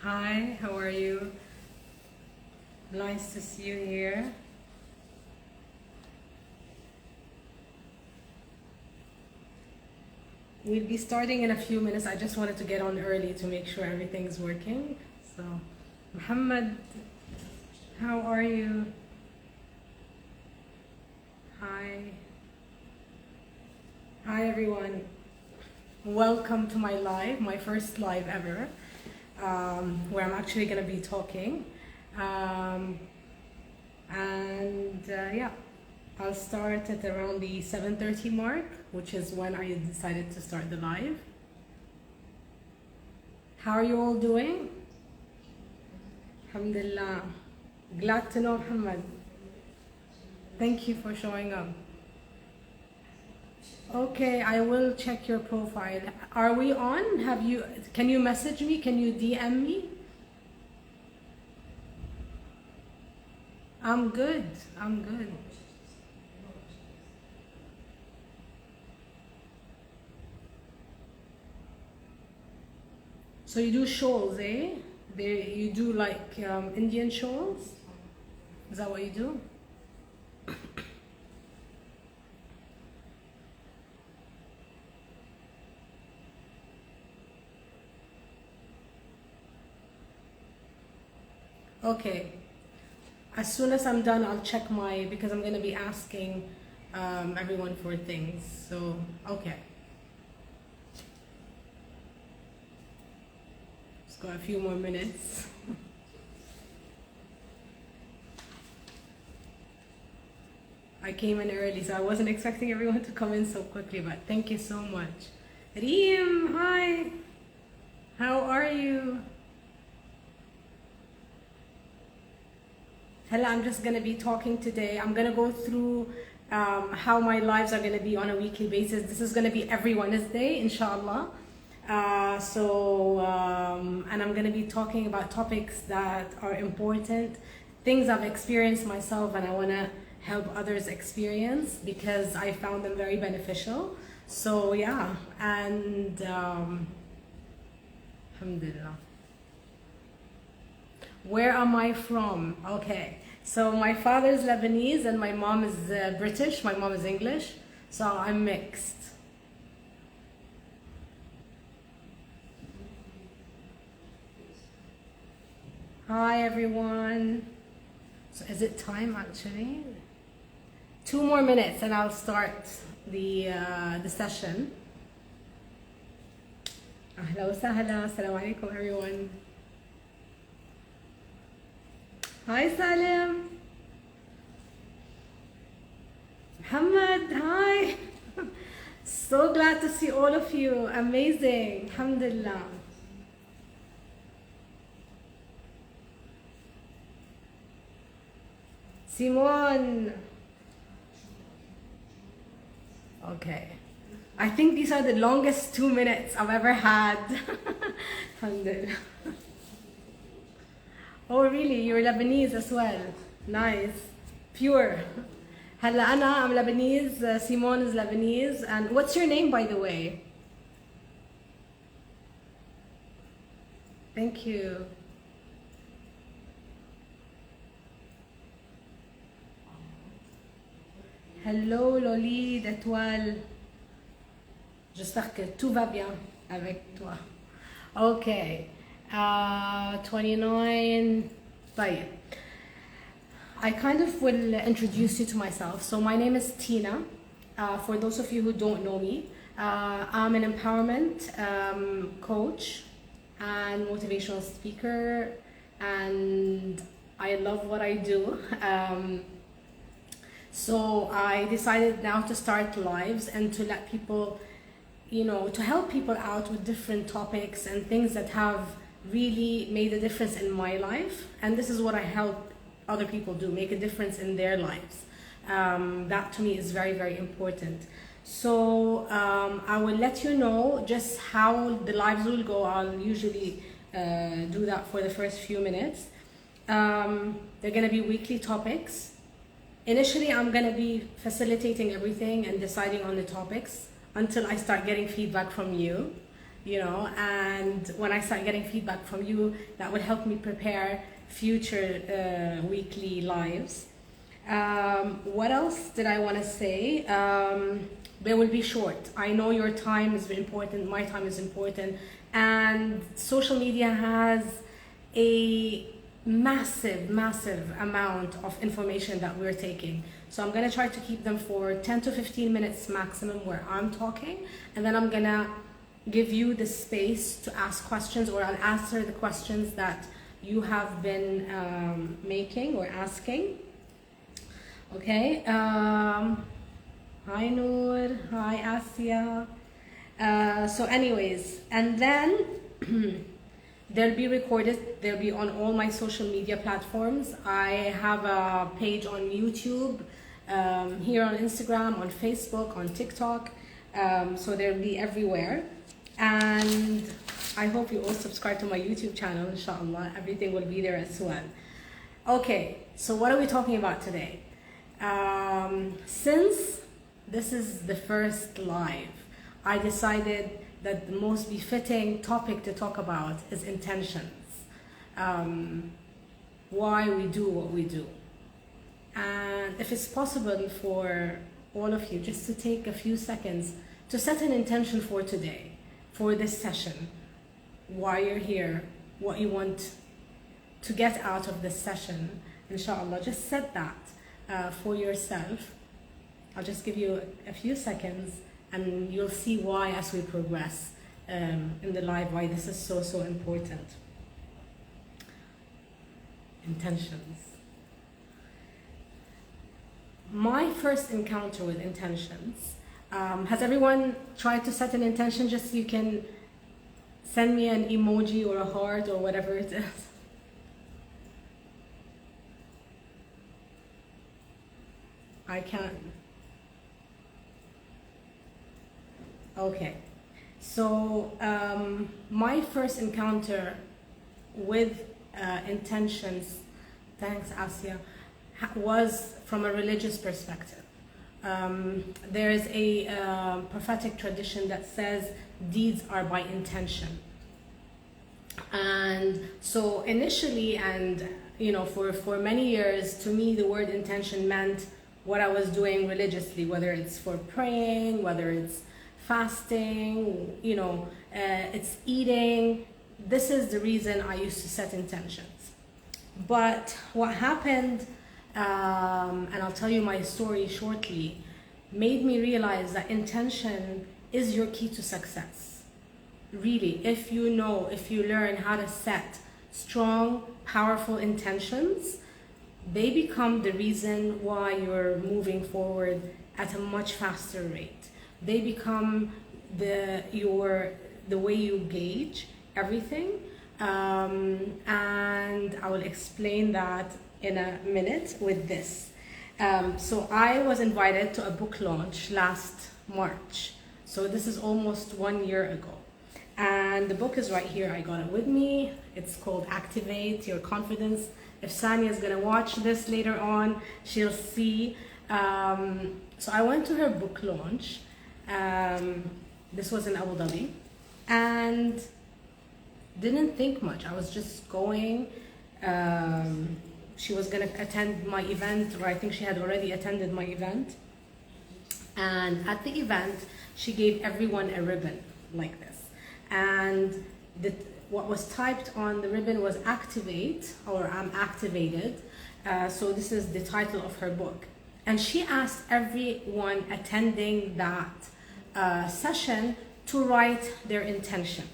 Hi, how are you? Nice to see you here. We'll be starting in a few minutes. I just wanted to get on early to make sure everything's working. So, Muhammad, how are you? Hi. Hi, everyone. Welcome to my live, my first live ever, where I'm actually going to be talking. Um, yeah, I'll start at around the 7:30 mark, which is when I decided to start the live. How are you all doing? Alhamdulillah. Glad to know, Muhammad. Thank you for showing up. Okay, I will check your profile. Are we on? Can you message me? Can you DM me? I'm good. I'm good. So you do shawls, eh? You do like Indian shawls? Is that what you do? Okay. As soon as I'm done, I'll check because I'm going to be asking everyone for things. So, okay. Just got a few more minutes. I came in early, so I wasn't expecting everyone to come in so quickly, but thank you so much. Reem, hi. How are you? Hello, I'm just going to be talking today. I'm going to go through how my lives are going to be on a weekly basis. This is going to be every Wednesday, inshallah. And I'm going to be talking about topics that are important, things I've experienced myself and I want to help others experience because I found them very beneficial. So yeah, and alhamdulillah. Where am I from? Okay, so my father is Lebanese and my mom is British. My mom is English, so I'm mixed. Hi everyone. So is it time actually? 2 more minutes and I'll start the session. Ahla wa sahla. Assalamu alaikum everyone. Hi Salim. Muhammad, hi. So glad to see all of you. Amazing. Alhamdulillah. Simone. Okay. I think these are the longest 2 minutes I've ever had. Alhamdulillah. Oh really? You're Lebanese as well. Nice. Pure. هلا I'm Lebanese, Simone is Lebanese. And what's your name by the way? Thank you. Hello Loli d'Étoile. J'espère que tout va bien avec toi. Okay. 29. طيب. I kind of will introduce you to myself. So my name is Tina. For those of you who don't know me, I'm an empowerment coach and motivational speaker, and I love what I do. So I decided now to start lives and to let people, to help people out with different topics and things that have really made a difference in my life. And this is what I help other people do, make a difference in their lives. That to me is very, very important. So I will let you know just how the lives will go. I'll usually do that for the first few minutes. They're going to be weekly topics. Initially, I'm going to be facilitating everything and deciding on the topics until I start getting feedback from you. you know, and when I start getting feedback from you, that will help me prepare future weekly lives. What else did I want to say? They will be short. I know your time is important, my time is important, and social media has a massive amount of information that we're taking. So I'm going to try to keep them for 10 to 15 minutes maximum where I'm talking, and then I'm going to give you the space to ask questions, or I'll answer the questions that you have been making or asking. Okay. Hi Noor. Hi Asia. So anyways, and then they'll be recorded. They'll be on all my social media platforms. I have a page on YouTube, here on Instagram, on Facebook, on TikTok. So they'll be everywhere. And I hope you all subscribe to my YouTube channel, inshallah. Everything will be there as well. Okay, so what are we talking about today? Since this is the first live, I decided that the most befitting topic to talk about is intentions. Why we do what we do. And if it's possible for all of you just to take a few seconds to set an intention for today, for this session, why you're here, what you want to get out of this session, inshallah, just set that for yourself. I'll just give you a few seconds and you'll see why as we progress in the live, why this is so important. Intentions. My first encounter with intentions, has everyone tried to set an intention? Just so you can send me an emoji or a heart or whatever it is. I can't. Okay, so my first encounter with intentions, thanks Asia, was from a religious perspective. There is a prophetic tradition that says deeds are by intention. And so initially, and you know, for many years, to me the word intention meant what I was doing religiously, whether it's for praying, whether it's fasting, you know, it's eating. This is the reason I used to set intentions. But what happened, and I'll tell you my story shortly, made me realize that intention is your key to success. Really, if you learn how to set strong, powerful intentions, they become the reason why you're moving forward at a much faster rate. They become the way you gauge everything, and I will explain that in a minute with this. So I was invited to a book launch last March. So this is almost 1 year ago. And the book is right here. I got it with me. It's called Activate Your Confidence. If Sania is going to watch this later on, she'll see. So I went to her book launch. This was in Abu Dhabi. And didn't think much. I was just going. She was going to attend my event, or I think she had already attended my event. And at the event, she gave everyone a ribbon like this. And what was typed on the ribbon was Activate, or I'm activated. So this is the title of her book. And she asked everyone attending that session to write their intention.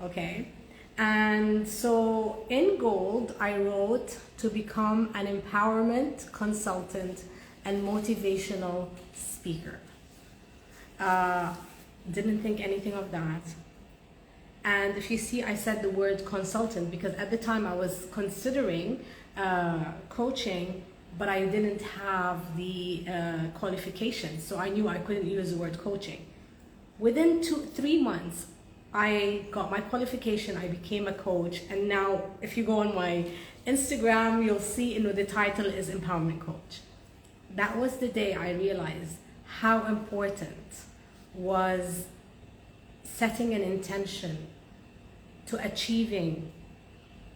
Okay? And so in gold, I wrote to become an empowerment consultant and motivational speaker. Didn't think anything of that. And if you see, I said the word consultant because at the time I was considering coaching, but I didn't have the qualifications. So I knew I couldn't use the word coaching. Within 3 months, I got my qualification, I became a coach, and now if you go on my Instagram, you'll see the title is Empowerment Coach. That was the day I realized how important was setting an intention to achieving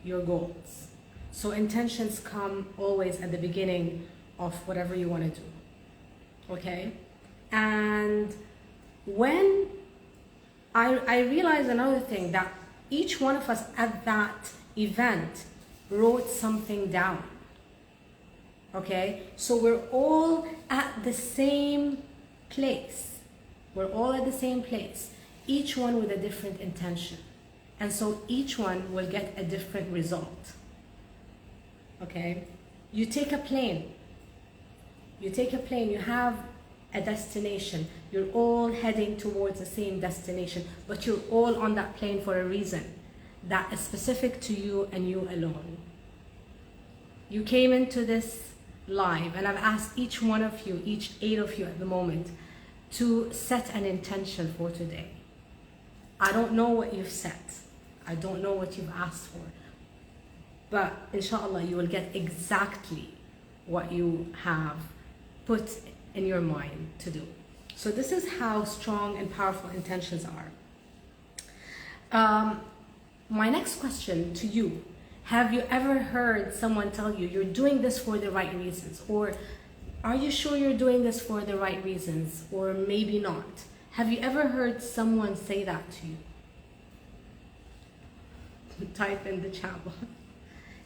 your goals. So intentions come always at the beginning of whatever you want to do, okay? And when I realized another thing, that each one of us at that event wrote something down, okay? So we're all at the same place. We're all at the same place, each one with a different intention. And so each one will get a different result, okay? You take a plane. You have a destination. You're all heading towards the same destination, but you're all on that plane for a reason that is specific to you and you alone. You came into this live, and I've asked each one of you, each 8 of you at the moment, to set an intention for today. I don't know what you've set. I don't know what you've asked for. But inshallah, you will get exactly what you have put in your mind to do. So this is how strong and powerful intentions are. My next question to you: have you ever heard someone tell you you're doing this for the right reasons? Or are you sure you're doing this for the right reasons? Or maybe not. Have you ever heard someone say that to you? Type in the chat box.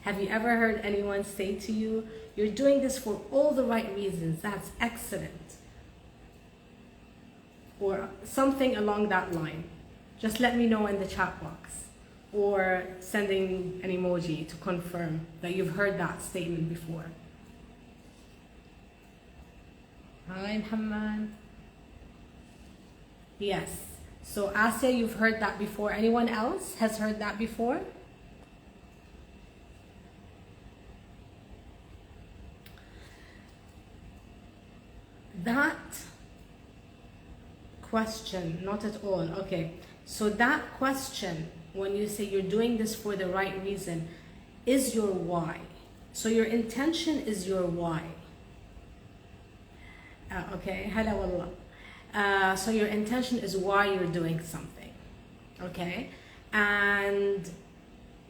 Have you ever heard anyone say to you, you're doing this for all the right reasons, that's excellent? Or something along that line. Just let me know in the chat box. Or sending an emoji to confirm that you've heard that statement before. Hi, Muhammad. Yes. So Asya, you've heard that before. Anyone else has heard that before? That question, not at all. Okay. So that question, when you say you're doing this for the right reason, is your why. So your intention is your why. Okay, hala wallah. So your intention is why you're doing something, okay? And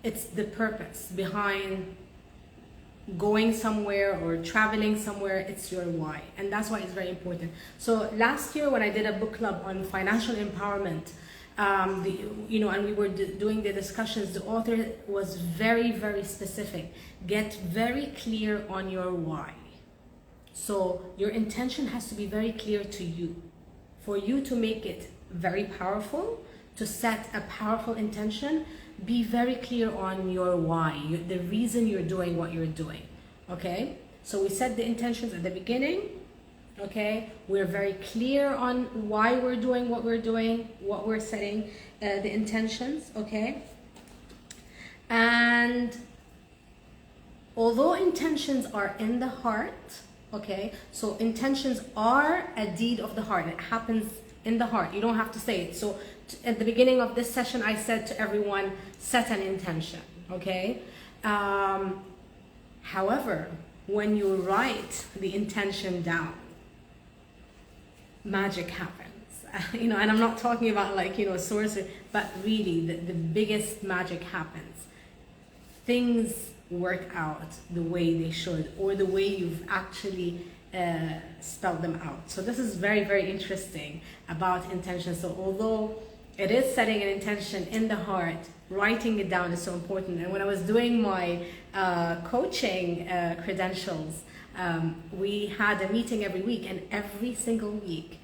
it's the purpose behind going somewhere or traveling somewhere. It's your why, and that's why it's very important. So last year when I did a book club on financial empowerment, and we were doing the discussions, the author was very, very specific. Get very clear on your why. So your intention has to be very clear to you. For you to make it very powerful, to set a powerful intention, be very clear on your why, the reason you're doing what you're doing, okay? So we set the intentions at the beginning, okay? We're very clear on why we're doing what we're doing, what we're setting, the intentions, okay? And although intentions are in the heart, okay, so intentions are a deed of the heart. It happens in the heart. You don't have to say it. So at the beginning of this session, I said to everyone, set an intention, okay? However, when you write the intention down, magic happens. And I'm not talking about sorcery, but really the biggest magic happens. Things work out the way they should, or the way you've actually spelled them out. So this is very, very interesting about intention. So although it is setting an intention in the heart, writing it down is so important. And when I was doing my coaching credentials, we had a meeting every week, and every single week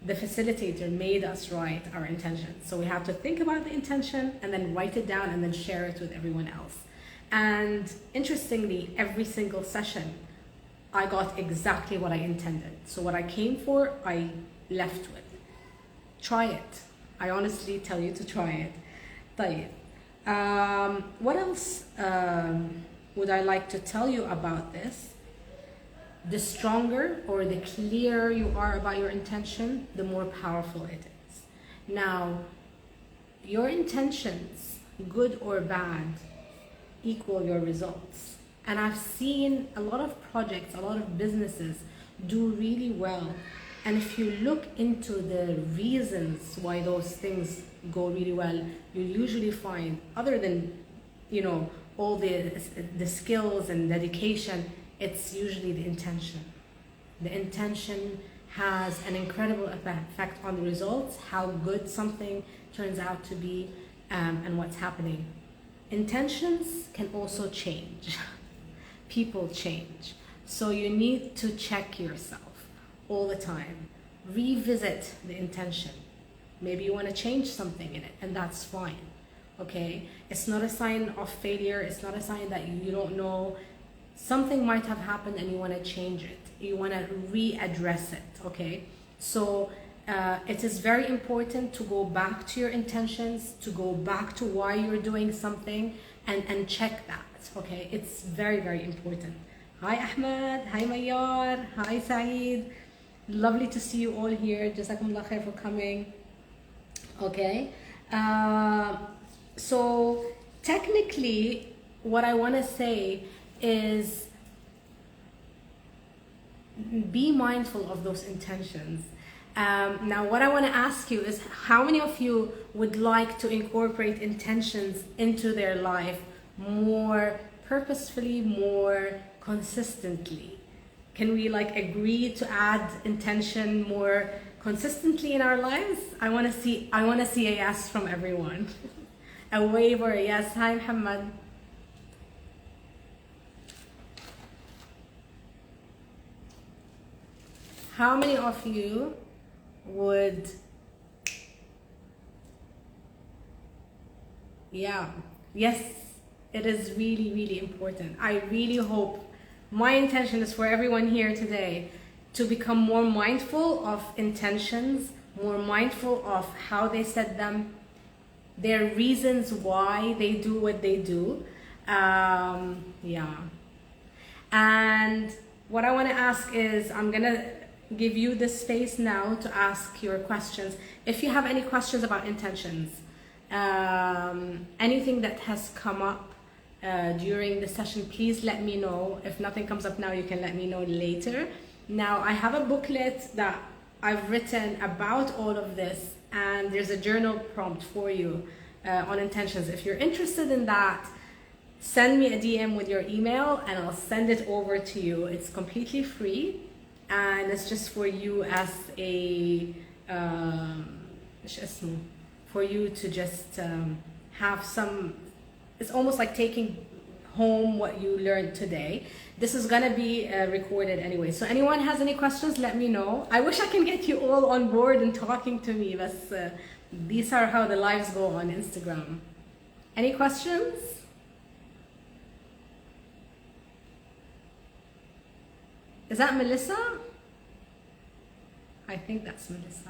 the facilitator made us write our intention. So we have to think about the intention and then write it down and then share it with everyone else. And interestingly, every single session, I got exactly what I intended. So what I came for, I left with. Try it. I honestly tell you to try it. طيب. What else would I like to tell you about this? The stronger or the clearer you are about your intention, the more powerful it is. Now, your intentions, good or bad, equal your results. And I've seen a lot of projects, a lot of businesses do really well And if you look into the reasons why those things go really well, you usually find, other than, all the skills and dedication, it's usually the intention. The intention has an incredible effect on the results, how good something turns out to be, and what's happening. Intentions can also change. People change. So you need to check yourself all the time. Revisit the intention. Maybe you want to change something in it, and that's fine. Okay? It's not a sign of failure. It's not a sign that you don't know. Something might have happened and you want to change it. You want to readdress it. Okay? So it is very important to go back to your intentions, to go back to why you're doing something, and check that. Okay? It's very, very important. Hi Ahmed, hi Mayar, hi Saeed. Lovely to see you all here. Jazakumullah khair for coming. Okay. So technically, what I want to say is be mindful of those intentions. Now, what I want to ask you is, how many of you would like to incorporate intentions into their life more purposefully, more consistently? Can we agree to add intention more consistently in our lives? I want to see a yes from everyone. A wave or a yes. Hi Muhammad. How many of you would, yes, it is really, really important. I really hope, my intention is for everyone here today to become more mindful of intentions, more mindful of how they set them, their reasons why they do what they do. And what I want to ask is, I'm going to give you the space now to ask your questions. If you have any questions about intentions, anything that has come up during the session, please let me know. If nothing comes up now, you can let me know later. Now, I have a booklet that I've written about all of this, and there's a journal prompt for you on intentions. If you're interested in that, send me a DM with your email and I'll send it over to you. It's completely free, and it's just for you as a for you to just have some, it's almost like taking home what you learned today. This is gonna be recorded anyway, so anyone has any questions, let me know. I wish I can get you all on board and talking to me, but these are how the lives go on Instagram. Any questions? Is that Melissa? I think that's Melissa.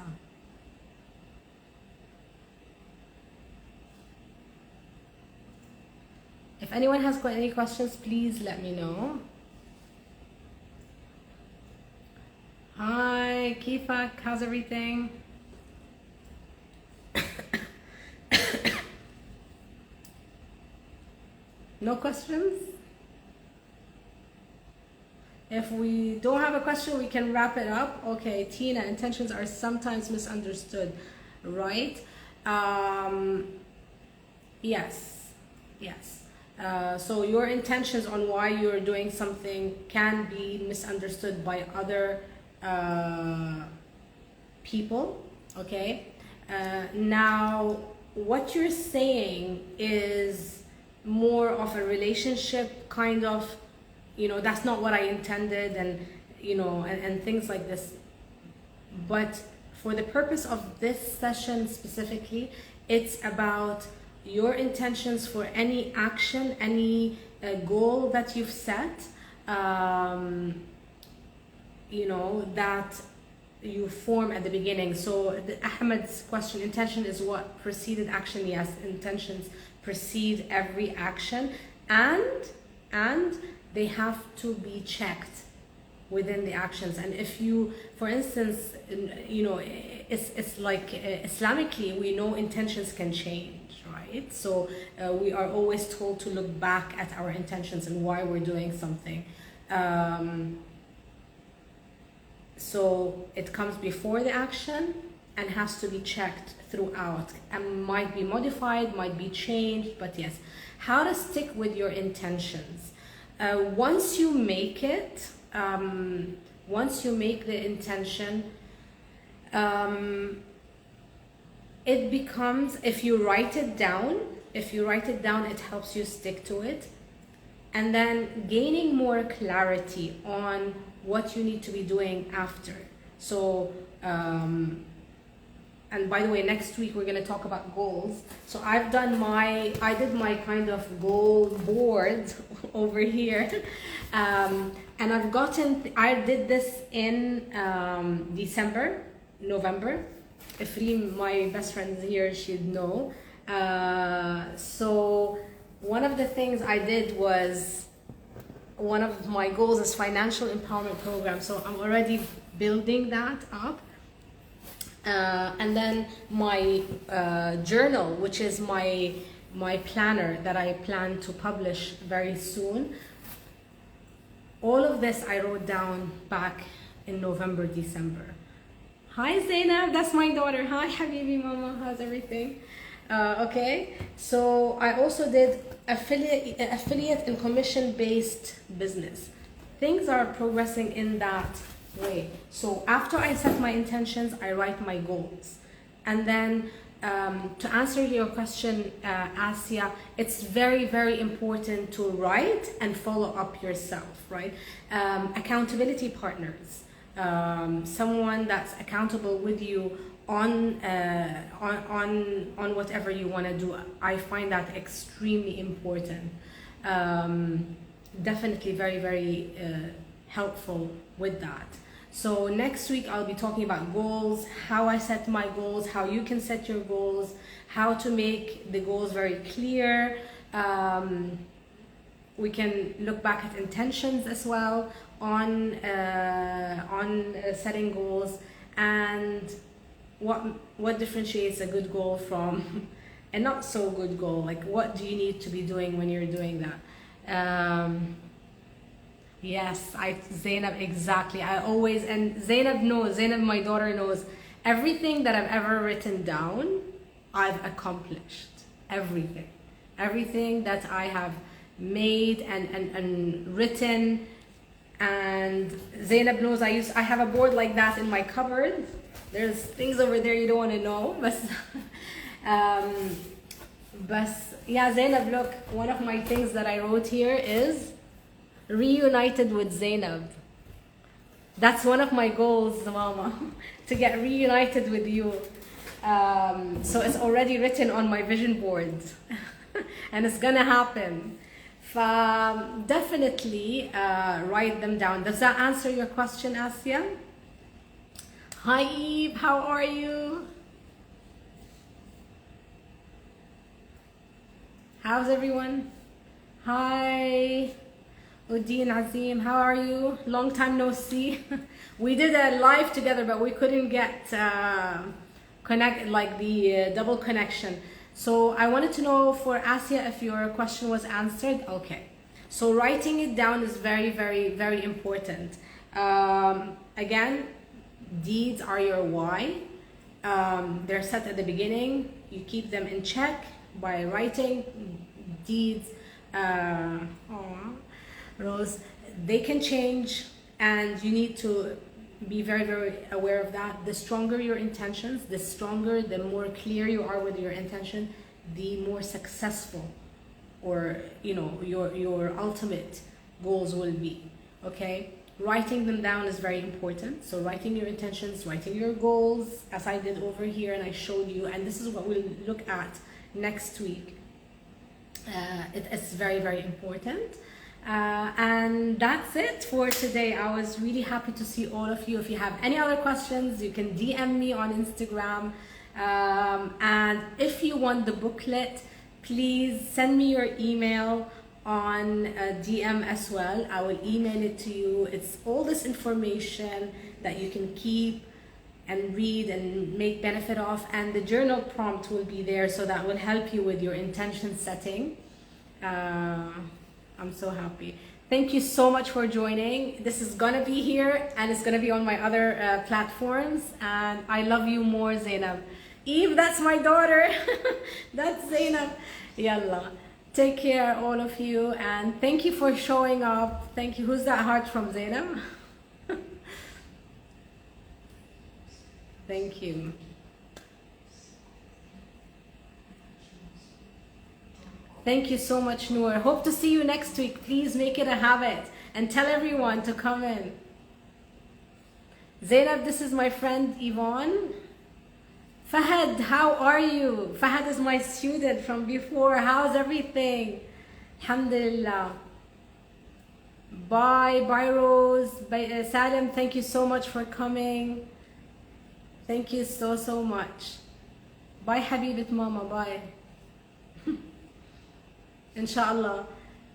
If anyone has got any questions, please let me know. Hi, Kifak, how's everything? No questions? If we don't have a question, we can wrap it up. Okay, Tina, intentions are sometimes misunderstood, right? Yes. So your intentions on why you're doing something can be misunderstood by other people, okay? Now, what you're saying is more of a relationship kind of, that's not what I intended, and and things like this. But for the purpose of this session specifically, it's about your intentions for any action, any goal that you've set, that you form at the beginning. So Ahmed's question, intention is what preceded action? Yes, intentions precede every action, and they have to be checked within the actions. And if you, for instance, it's like Islamically, we know intentions can change, right? So we are always told to look back at our intentions and why we're doing something. So So it comes before the action and has to be checked throughout, and might be modified, might be changed, but yes. How to stick with your intentions. Once you make it, once you make the intention, it becomes, if you write it down, it helps you stick to it. And then gaining more clarity on what you need to be doing after. So, and by the way, next week we're going to talk about goals. So I did my kind of goal board over here. And I did this in November. If my best friend is here, she'd know. So one of the things I did was, one of my goals is financial empowerment program. So I'm already building that up. And then my journal, which is my planner that I plan to publish very soon. All of this I wrote down back in November, December. Hi Zainab, that's my daughter. Hi Habibi Mama, how's everything? Okay, so I also did affiliate and commission-based business. Things are progressing in that way. So after I set my intentions, I write my goals. And then to answer your question, Asia, it's very, very important to write and follow up yourself, right? Accountability partners, someone that's accountable with you on whatever you want to do. I find that extremely important. Definitely very, very helpful with that. So next week I'll be talking about goals, how I set my goals, how you can set your goals, how to make the goals very clear. We can look back at intentions as well on setting goals, and what differentiates a good goal from a not so good goal. Like, what do you need to be doing when you're doing that? Yes, Zainab, exactly. And Zainab knows, my daughter knows, everything that I've ever written down, I've accomplished. Everything that I have made and written. And Zainab knows I have a board like that in my cupboard. There's things over there you don't want to know. But yeah, Zainab, look, one of my things that I wrote here is reunited with Zainab. That's one of my goals, Mama, to get reunited with you. So it's already written on my vision board and it's gonna happen. Definitely write them down. Does that answer your question, Asia? Hi Eve, how are you? How's everyone? Hi Udin Azim, how are you? Long time no see. We did a live together, but we couldn't get connect, like the double connection. So I wanted to know for Asia if your question was answered. Okay, so writing it down is very, very, very important. Again, deeds are your why. They're set at the beginning. You keep them in check by writing deeds. Rose, they can change, and you need to be very, very aware of that. The stronger your intentions, the more clear you are with your intention, the more successful, or your ultimate goals will be. Okay, writing them down is very important. So writing your intentions, writing your goals, as I did over here and I showed you, and this is what we'll look at next week. It's very, very important. And that's it for today. I was really happy to see all of you. If you have any other questions, you can DM me on Instagram. And if you want the booklet, please send me your email on DM as well. I will email it to you. It's all this information that you can keep and read and make benefit of, and the journal prompt will be there, so that will help you with your intention setting. I'm so happy. Thank you so much for joining. This is gonna be here and it's gonna be on my other platforms. And I love you more, Zainab. Eve, that's my daughter. That's Zainab. Yalla. Take care, all of you. And thank you for showing up. Thank you. Who's that heart from, Zainab? Thank you. Thank you so much, Noor. Hope to see you next week. Please make it a habit and tell everyone to come in. Zainab, this is my friend Yvonne. Fahad, how are you? Fahad is my student from before. How's everything? Alhamdulillah. Bye, bye Rose. Bye, Salim, thank you so much for coming. Thank you so much. Bye, Habibit Mama, bye. Inshallah.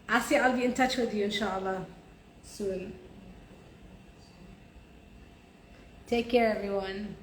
Asya, I'll be in touch with you, inshallah, soon. Take care, everyone.